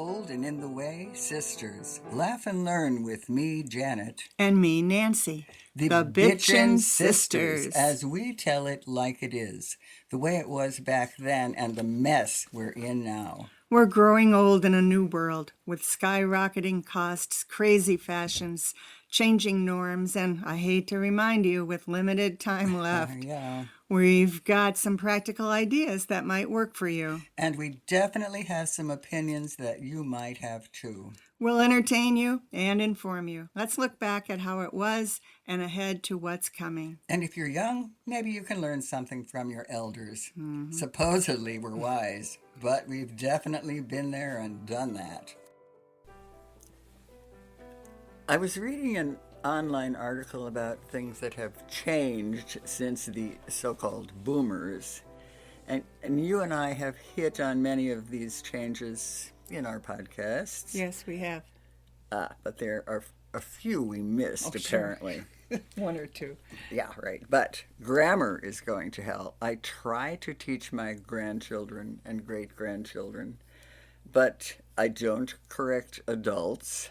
Old and in the Way Sisters. Laugh and learn with me, Janet. And me, Nancy. The Bitchin' Sisters, as we tell it like it is, the way it was back then and the mess we're in now. We're growing old in a new world with skyrocketing costs, crazy fashions, changing norms, and I hate to remind you, with limited time left. Yeah. We've got some practical ideas that might work for you. And we definitely have some opinions that you might have too. We'll entertain you and inform you. Let's look back at how it was and ahead to what's coming. And if you're young, maybe you can learn something from your elders. Mm-hmm. Supposedly we're wise, but we've definitely been there and done that. I was reading an online article about things that have changed since the so-called boomers. And you and I have hit on many of these changes in our podcasts. Yes, we have. But there are a few we missed, apparently. Sure. One or two. Yeah, right. But grammar is going to hell. I try to teach my grandchildren and great-grandchildren, but I don't correct adults.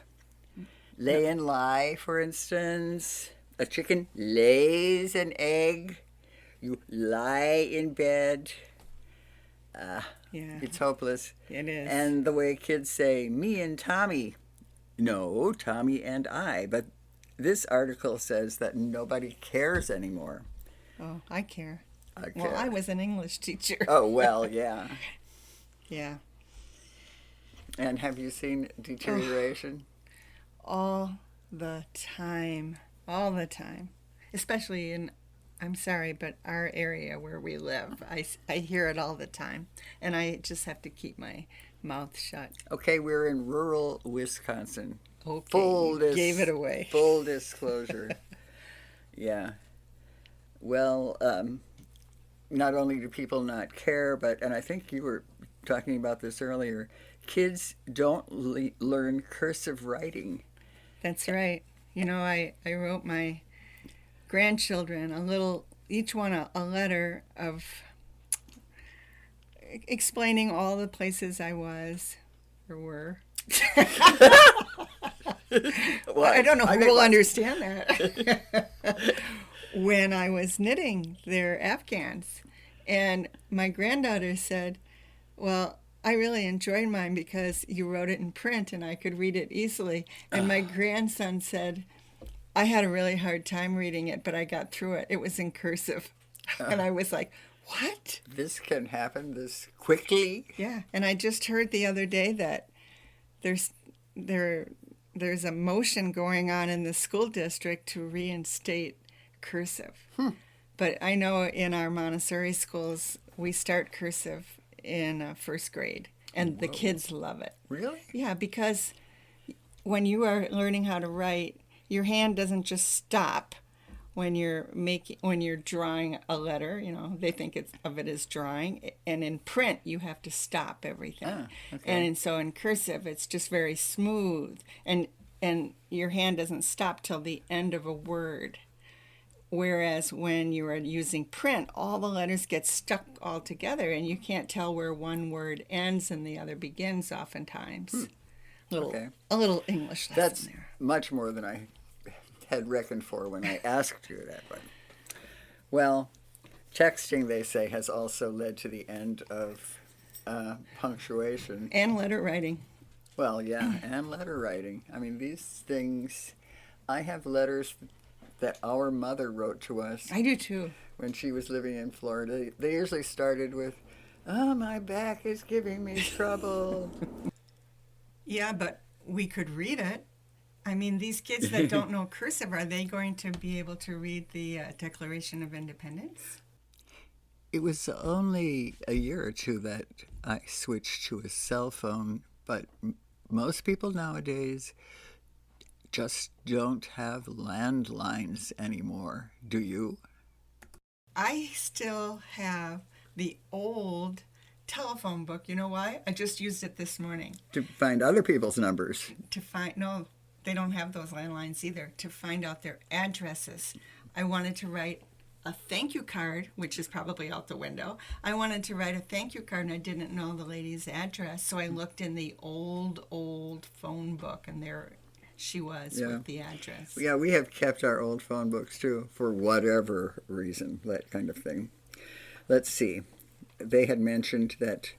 Lay and lie, for instance. A chicken lays an egg. You lie in bed. Yeah. It's hopeless. It is. And the way kids say, me and Tommy. No, Tommy and I. But this article says that nobody cares anymore. Oh, I care. I care. Well, I was an English teacher. Oh, well, yeah. Yeah. And have you seen deterioration? All the time. All the time. Especially in, I'm sorry, but our area where we live. I hear it all the time. And I just have to keep my mouth shut. Okay, we're in rural Wisconsin. Okay, gave it away. Full disclosure. Yeah. Well, not only do people not care, but, and I think you were talking about this earlier, kids don't learn cursive writing. That's right. You know, I wrote my grandchildren each one a letter of explaining all the places I was or were. Well, I don't know who will understand that. When I was knitting their Afghans. And my granddaughter said, well, I really enjoyed mine because you wrote it in print and I could read it easily. And my grandson said, I had a really hard time reading it, but I got through it. It was in cursive. And I was like, what? This can happen this quickly? Yeah. And I just heard the other day that there's a motion going on in the school district to reinstate cursive. But I know in our Montessori schools, we start cursive in first grade, and the kids love it. Really? Yeah, because when you are learning how to write, your hand doesn't just stop when you're drawing a letter. You know, they think of it as drawing, and in print you have to stop everything. Okay. And so in cursive, it's just very smooth, and your hand doesn't stop till the end of a word. Whereas when you are using print, all the letters get stuck all together, and you can't tell where one word ends and the other begins oftentimes. A little English lesson That's there. much more than I had reckoned for when I asked you that. But, well, texting, they say, has also led to the end of punctuation. And letter writing. Well, yeah, and letter writing. I mean, these things, I have letters that our mother wrote to us. I do too. When she was living in Florida. They usually started with, oh, my back is giving me trouble. Yeah, but we could read it. I mean, these kids that don't know cursive, are they going to be able to read the Declaration of Independence? It was only a year or two that I switched to a cell phone, but most people nowadays just don't have landlines anymore. Do you? I still have the old telephone book. You know why? I just used it this morning. To find other people's numbers. No, they don't have those landlines either. To find out their addresses. I wanted to write a thank you card, which is probably out the window. I wanted to write a thank you card, and I didn't know the lady's address, so I looked in the old phone book, and there she was with the address. Yeah, we have kept our old phone books too, for whatever reason, that kind of thing. Let's see. They had mentioned that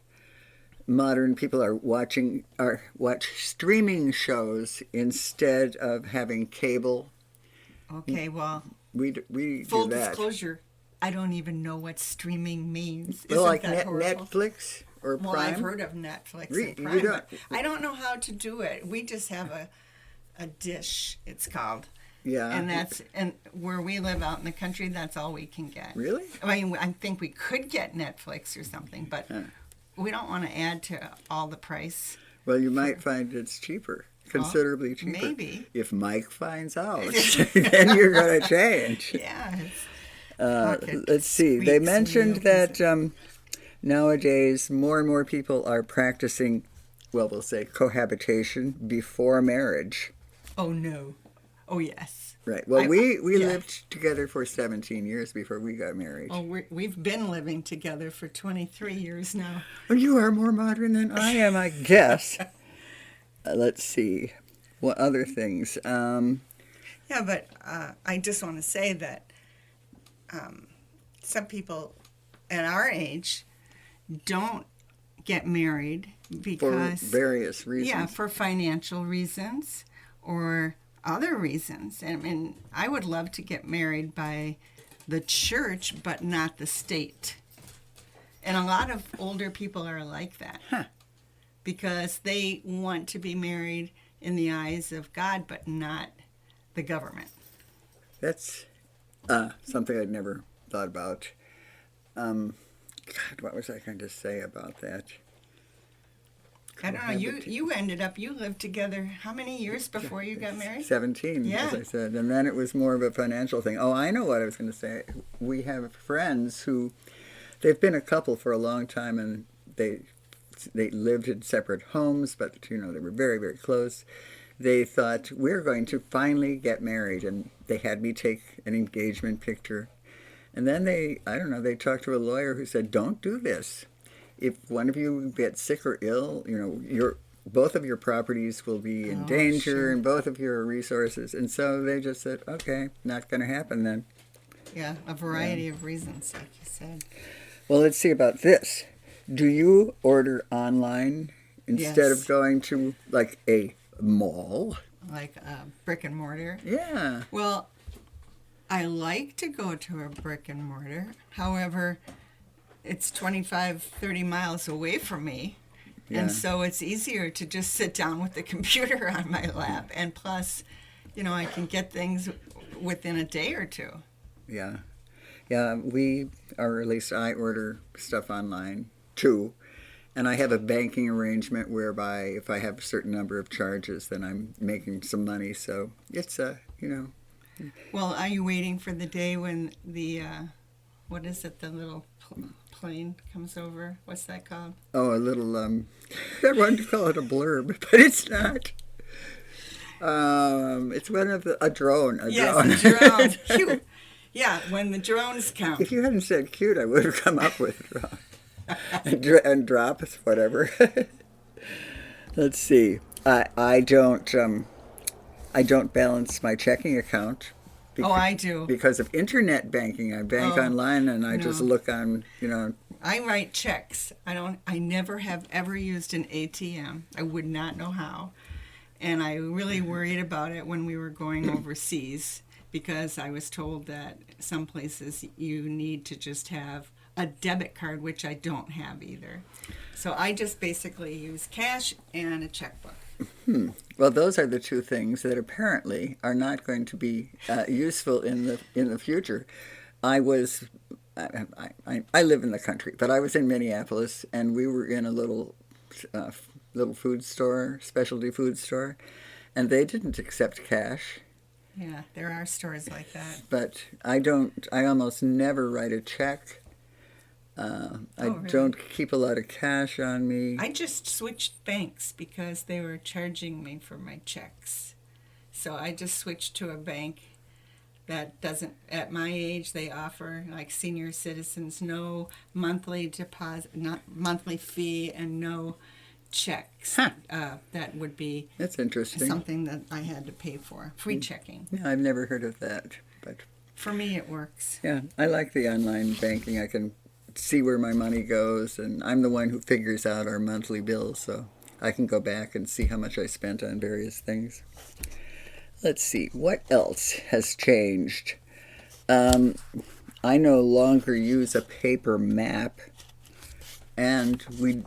modern people are watch streaming shows instead of having cable. Okay, well, we full do that. disclosure, I don't even know what streaming means. Well, like that horrible? Netflix or Prime? Well, I've heard of Netflix and Prime, but I don't know how to do it. We just have a dish, it's called. Yeah. And where we live out in the country, that's all we can get. Really? I mean, I think we could get Netflix or something, but we don't want to add to all the price. Well, you might find it's cheaper, considerably cheaper. Maybe. If Mike finds out, then you're going to change. Yeah. Let's see. They mentioned that nowadays more and more people are practicing, well, we'll say cohabitation before marriage. Oh, no. Oh, yes. Right. Well, we lived together for 17 years before we got married. Oh, we've been living together for 23 years now. Well, you are more modern than I am, I guess. Let's see. What other things? Yeah, but I just want to say that some people at our age don't get married because... For various reasons. Yeah, for financial reasons or other reasons. I mean, I would love to get married by the church, but not the state. And a lot of older people are like that. Huh. Because they want to be married in the eyes of God, but not the government. That's something I'd never thought about. God, what was I going to say about that? I don't know. You lived together how many years before you got married? 17, as I said. And then it was more of a financial thing. Oh, I know what I was going to say. We have friends who, they've been a couple for a long time, and they lived in separate homes, but, they were very, very close. They thought, we're going to finally get married, and they had me take an engagement picture. And then they talked to a lawyer who said, don't do this. If one of you gets sick or ill, both of your properties will be in danger, and both of your resources. And so they just said, okay, not going to happen then. Yeah, a variety of reasons, like you said. Well, let's see about this. Do you order online instead of going to, like, a mall? Like a brick and mortar? Yeah. Well, I like to go to a brick and mortar. However, it's 25, 30 miles away from me. Yeah. And so it's easier to just sit down with the computer on my lap. And plus, I can get things within a day or two. Yeah. Yeah, or at least I order stuff online too. And I have a banking arrangement whereby if I have a certain number of charges, then I'm making some money. So it's, Well, are you waiting for the day when the, what is it, the little plane comes over? What's that called? Oh, a little, I wanted to call it a blurb, but it's not. It's one of a drone. Yes, a drone. Cute. Yeah, when the drones come. If you hadn't said cute, I would have come up with a drone. and drop, whatever. Let's see. I don't balance my checking account. I do. Because of internet banking. I bank online, and I just look on, I write checks. I never have ever used an ATM. I would not know how. And I really worried about it when we were going overseas, because I was told that some places you need to just have a debit card, which I don't have either. So I just basically use cash and a checkbook. Well, those are the two things that apparently are not going to be useful in the future. I live in the country, but I was in Minneapolis, and we were in a little food store, specialty food store, and they didn't accept cash. Yeah, there are stores like that. But I almost never write a check. Really? Don't keep a lot of cash on me. I just switched banks because they were charging me for my checks. So I just switched to a bank that doesn't, at my age, they offer, like senior citizens, no monthly deposit, not monthly fee, and no checks. Huh. That would be That's interesting. something that I had to pay for. Free checking. Yeah, I've never heard of that. But For me, it works. yeah, I like the online banking. I can see where my money goes, and I'm the one who figures out our monthly bills, so I can go back and see how much I spent on various things. Let's see, what else has changed? I no longer use a paper map, and we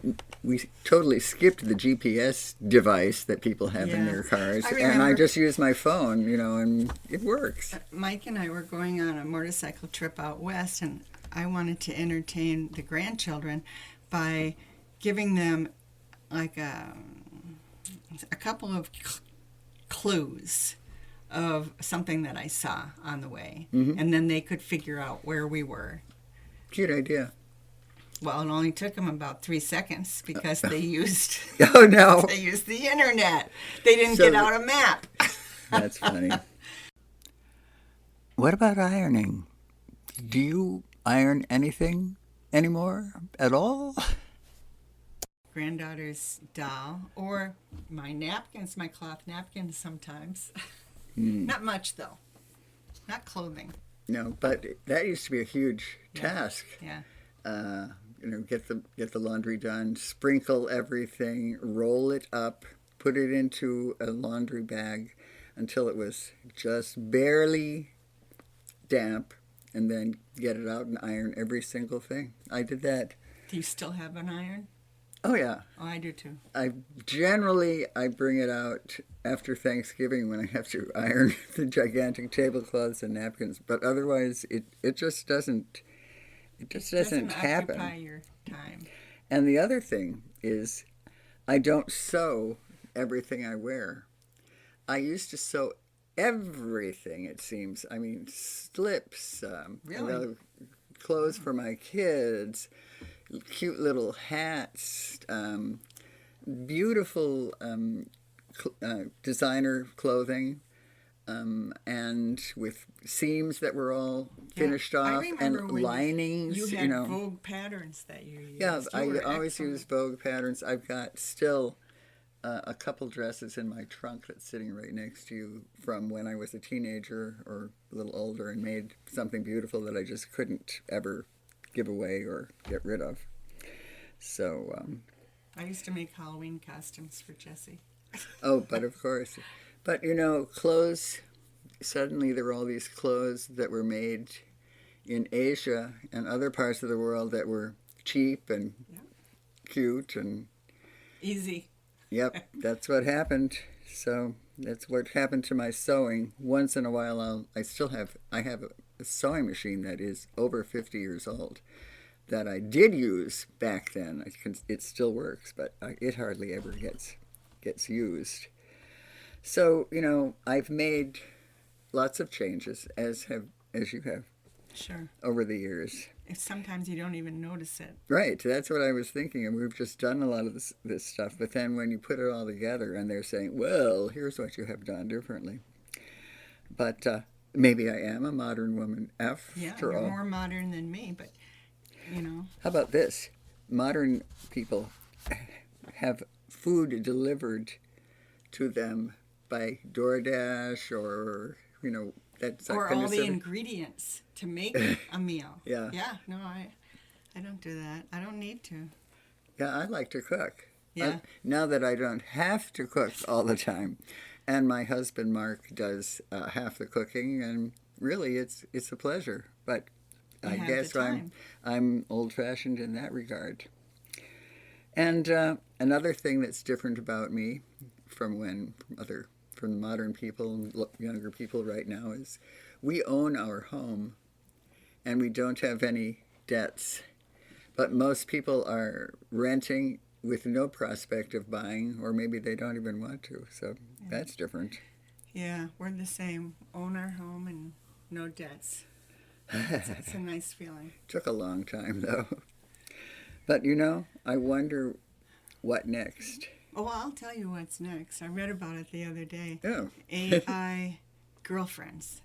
totally skipped the GPS device that people have in their cars, and I just use my phone, and it works. Mike and I were going on a motorcycle trip out west, and I wanted to entertain the grandchildren by giving them like a couple of clues of something that I saw on the way, and then they could figure out where we were. Cute idea. Well, it only took them about 3 seconds because they used oh no they used the internet. They didn't get out a map. That's funny. What about ironing? Do you iron anything anymore at all? Granddaughter's doll, or my napkins, my cloth napkins sometimes. Not much, though. Not clothing. No, but that used to be a huge task. Yeah. Get the laundry done, sprinkle everything, roll it up, put it into a laundry bag until it was just barely damp, and then get it out and iron every single thing. I did that. Do you still have an iron? Oh, yeah. Oh, I do too. I bring it out after Thanksgiving when I have to iron the gigantic tablecloths and napkins. But otherwise, it just doesn't happen. Occupy your time. And the other thing is, I don't sew everything I wear. I used to sew everything, it seems. I mean, slips, Really? Clothes for my kids, cute little hats, beautiful designer clothing, and with seams that were all finished off, and linings. You had Vogue patterns that you used. Yeah, I always use Vogue patterns. I've got still a couple dresses in my trunk that's sitting right next to you from when I was a teenager or a little older and made something beautiful that I just couldn't ever give away or get rid of. So I used to make Halloween costumes for Jessie. Oh, but of course. But clothes, suddenly there were all these clothes that were made in Asia and other parts of the world that were cheap and cute and easy. Yep, that's what happened. So that's what happened to my sewing. Once in a while, I have a sewing machine that is over 50 years old that I did use back then. It still works, but it hardly ever gets used. So I've made lots of changes, as you have, sure, over the years. Sometimes you don't even notice it. Right, that's what I was thinking, and we've just done a lot of this stuff. But then when you put it all together, and they're saying, "Well, here's what you have done differently." But maybe I am a modern woman after all. Yeah, you're more modern than me, but How about this? Modern people have food delivered to them by DoorDash or that's or all the ingredients to make a meal. Yeah. Yeah. No, I don't do that. I don't need to. Yeah, I like to cook. Yeah. Now that I don't have to cook all the time, and my husband Mark does half the cooking, and really it's a pleasure. But I guess I'm old-fashioned in that regard. And another thing that's different about me from the modern people, younger people right now, is we own our home and we don't have any debts. But most people are renting with no prospect of buying, or maybe they don't even want to. So that's different. Yeah, we're the same. Own our home and no debts. It's a nice feeling. Took a long time, though. But, I wonder what next. Oh, well, I'll tell you what's next. I read about it the other day. Oh. AI girlfriends.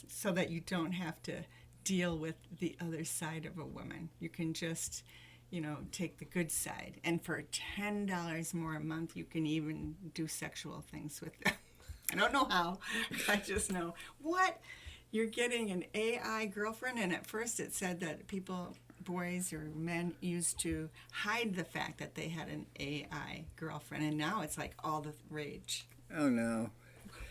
so that you don't have to deal with the other side of a woman. You can just, take the good side. And for $10 more a month, you can even do sexual things with them. I don't know how. I just know what you're getting an AI girlfriend. And at first it said that boys or men used to hide the fact that they had an AI girlfriend. And now it's like all the rage. Oh no.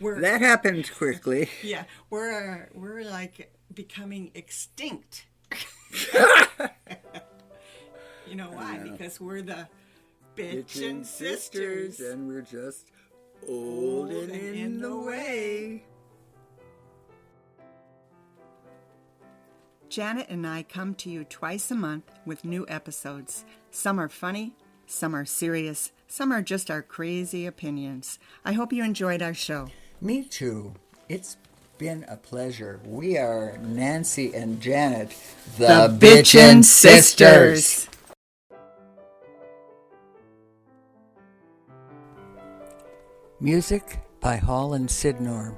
That happened quickly. Yeah, we're like becoming extinct. You know why? Because we're the bitchin' sisters. And we're just old and in the way. Janet and I come to you twice a month with new episodes. Some are funny, some are serious, some are just our crazy opinions. I hope you enjoyed our show. Me too. It's been a pleasure. We are Nancy and Janet, the Bitchin' Sisters. Music by Hall and Sidnorm.